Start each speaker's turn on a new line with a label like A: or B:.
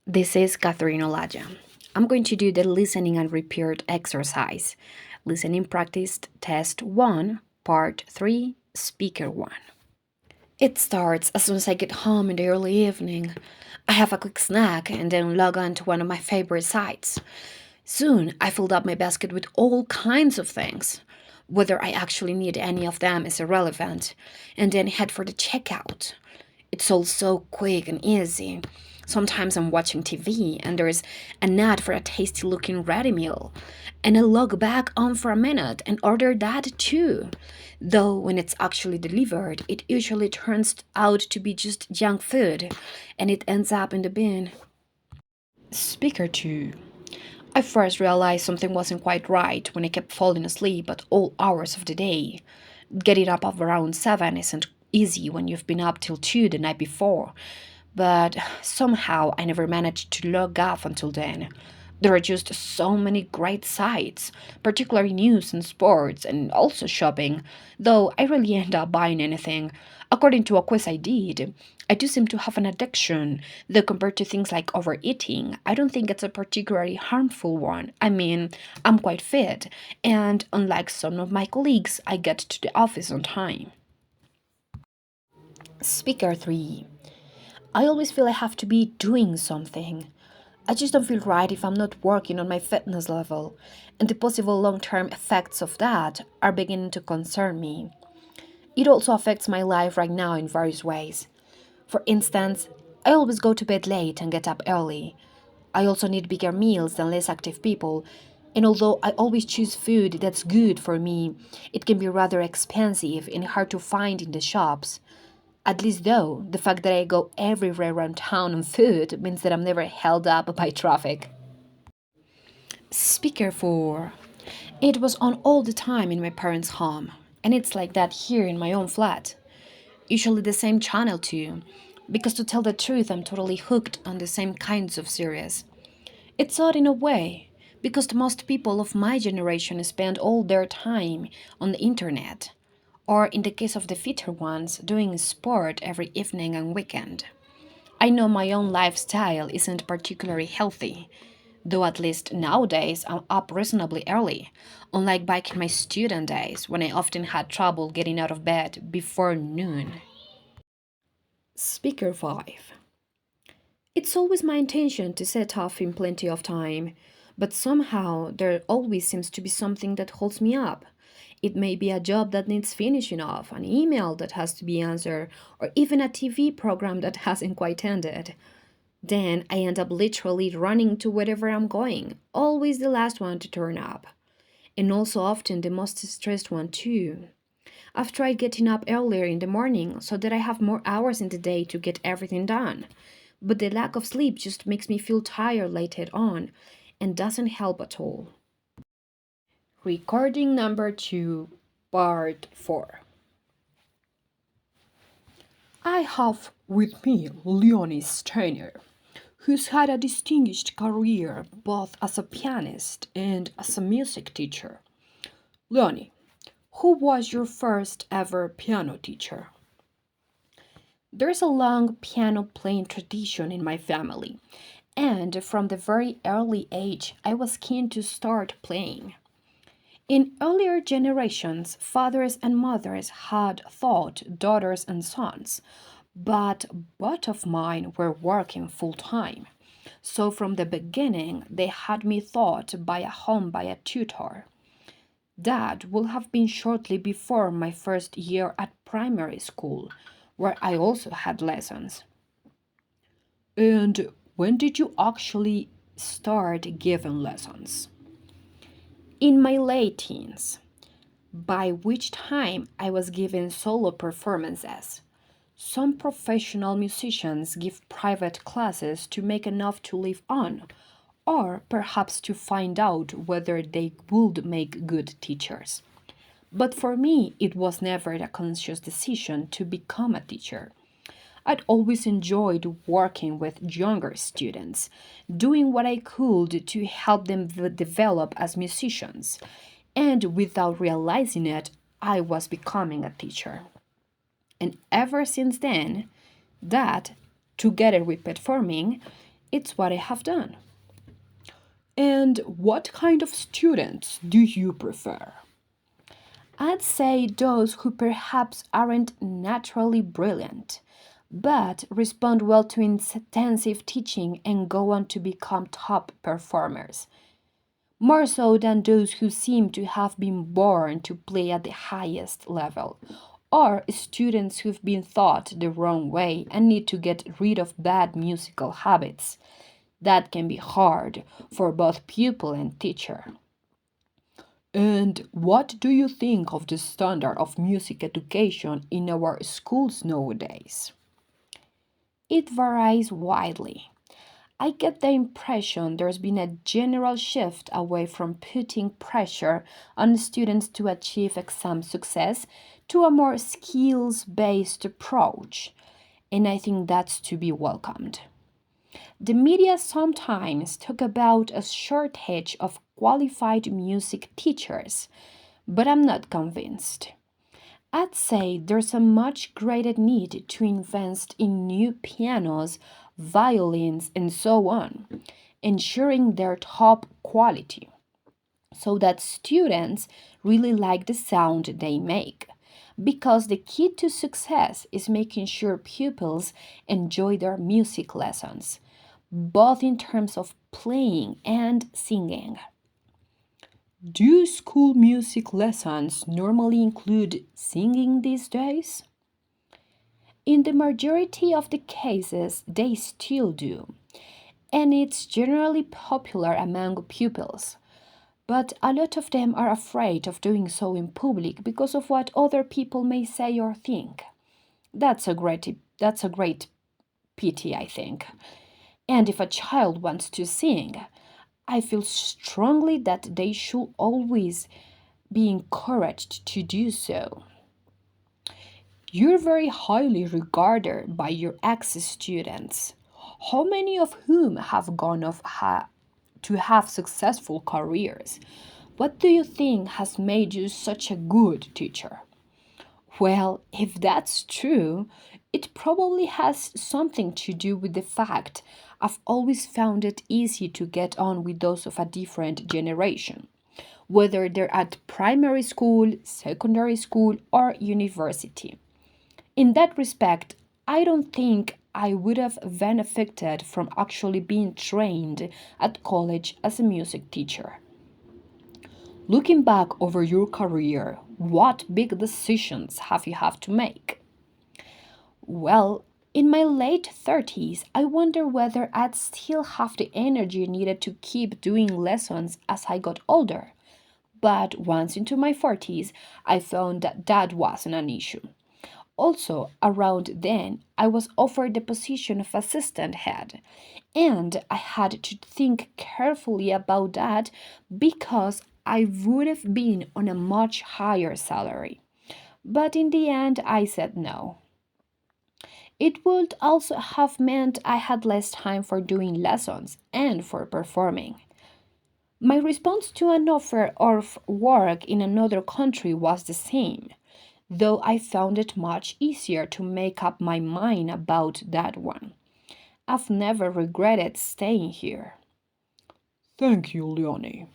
A: This is Katherin Olaya. I'm going to do the listening and repeat exercise. Listening practice test 1, part 3, speaker 1. It starts as soon as I get home in the early evening. I have a quick snack and then log on to one of my favorite sites. Soon, I filled up my basket with all kinds of things. Whether I actually need any of them is irrelevant, and then head for the checkout. It's all so quick and easy. Sometimes I'm watching TV and there's an ad for a tasty looking ready meal, and I log back on for a minute and order that too. Though when it's actually delivered, it usually turns out to be just junk food and it ends up in the bin. Speaker 2. I first realized something wasn't quite right when I kept falling asleep at all hours of the day. Getting up at around 7 isn't easy when you've been up till 2 the night before, but somehow I never managed to log off until then. There are just so many great sites, particularly news and sports, and also shopping, though I rarely end up buying anything. According to a quiz I did, I do seem to have an addiction, though compared to things like overeating, I don't think it's a particularly harmful one. I mean, I'm quite fit, and unlike some of my colleagues, I get to the office on time. Speaker 3. I always feel I have to be doing something. I just don't feel right if I'm not working on my fitness level, and the possible long term effects of that are beginning to concern me. It also affects my life right now in various ways. For instance, I always go to bed late and get up early. I also need bigger meals than less active people, and although I always choose food that's good for me, it can be rather expensive and hard to find in the shops. At least, though, the fact that I go everywhere around town on food means that I'm never held up by traffic. Speaker 4. It was on all the time in my parents' home, and it's like that here in my own flat. Usually the same channel too, because to tell the truth, I'm totally hooked on the same kinds of series. It's odd in a way, because most people of my generation spend all their time on the internet, or in the case of the fitter ones, doing sport every evening and weekend. I know my own lifestyle isn't particularly healthy, though at least nowadays I'm up reasonably early, unlike back in my student days when I often had trouble getting out of bed before noon. Speaker 5. It's always my intention to set off in plenty of time, but somehow there always seems to be something that holds me up. It may be a job that needs finishing off, an email that has to be answered, or even a TV program that hasn't quite ended. Then I end up literally running to wherever I'm going, always the last one to turn up. And also often the most stressed one, too. I've tried getting up earlier in the morning so that I have more hours in the day to get everything done. But the lack of sleep just makes me feel tired later on and doesn't help at all. Recording number 2, part 4. I have with me Leonie Steiner, who's had a distinguished career both as a pianist and as a music teacher. Leonie, who was your first ever piano teacher? There's a long piano playing tradition in my family, and from the very early age, I was keen to start playing. In earlier generations, fathers and mothers had taught daughters and sons, but both of mine were working full time. So from the beginning, they had me taught by a tutor. That would have been shortly before my first year at primary school, where I also had lessons. And when did you actually start giving lessons? In my late teens, by which time I was giving solo performances. Some professional musicians give private classes to make enough to live on, or perhaps to find out whether they would make good teachers. But for me, it was never a conscious decision to become a teacher. I'd always enjoyed working with younger students, doing what I could to help them develop as musicians. And without realizing it, I was becoming a teacher. And ever since then, that, together with performing, It's what I have done.
B: And what kind of students do you prefer?
A: I'd say those who perhaps aren't naturally brilliant, but respond well to intensive teaching and go on to become top performers, more so than those who seem to have been born to play at the highest level, or students who've been taught the wrong way and need to get rid of bad musical habits. That can be hard for both pupil and teacher.
B: And what do you think of the standard of music education in our schools nowadays?
A: It varies widely. I get the impression there's been a general shift away from putting pressure on students to achieve exam success to a more skills based approach, and I think that's to be welcomed. The media sometimes talk about a shortage of qualified music teachers, but I'm not convinced. I'd say there's a much greater need to invest in new pianos, violins, and so on, ensuring their top quality so that students really like the sound they make. Because the key to success is making sure pupils enjoy their music lessons, both in terms of playing and singing.
B: Do school music lessons normally include singing these days?
A: In the majority of the cases, they still do, and it's generally popular among pupils. But a lot of them are afraid of doing so in public because of what other people may say or think. That's a great pity, I think. And if a child wants to sing, I feel strongly that they should always be encouraged to do so.
B: You're very highly regarded by your ex students, how many of whom have gone to have successful careers. What do you think has made you such a good teacher?
A: Well, if that's true, it probably has something to do with the fact I've always found it easy to get on with those of a different generation, whether they're at primary school, secondary school, or university. In that respect, I don't think I would have benefited from actually being trained at college as a music teacher.
B: Looking back over your career, what big decisions have you had to make?
A: Well, in my late 30s, I wonder whether I'd still have the energy needed to keep doing lessons as I got older. But once into my 40s, I found that that wasn't an issue. Also, around then, I was offered the position of assistant head, and I had to think carefully about that because I would have been on a much higher salary. But in the end, I said no. It would also have meant I had less time for doing lessons and for performing. My response to an offer of work in another country was the same, though I found it much easier to make up my mind about that one. I've never regretted staying here.
B: Thank you, Leonie.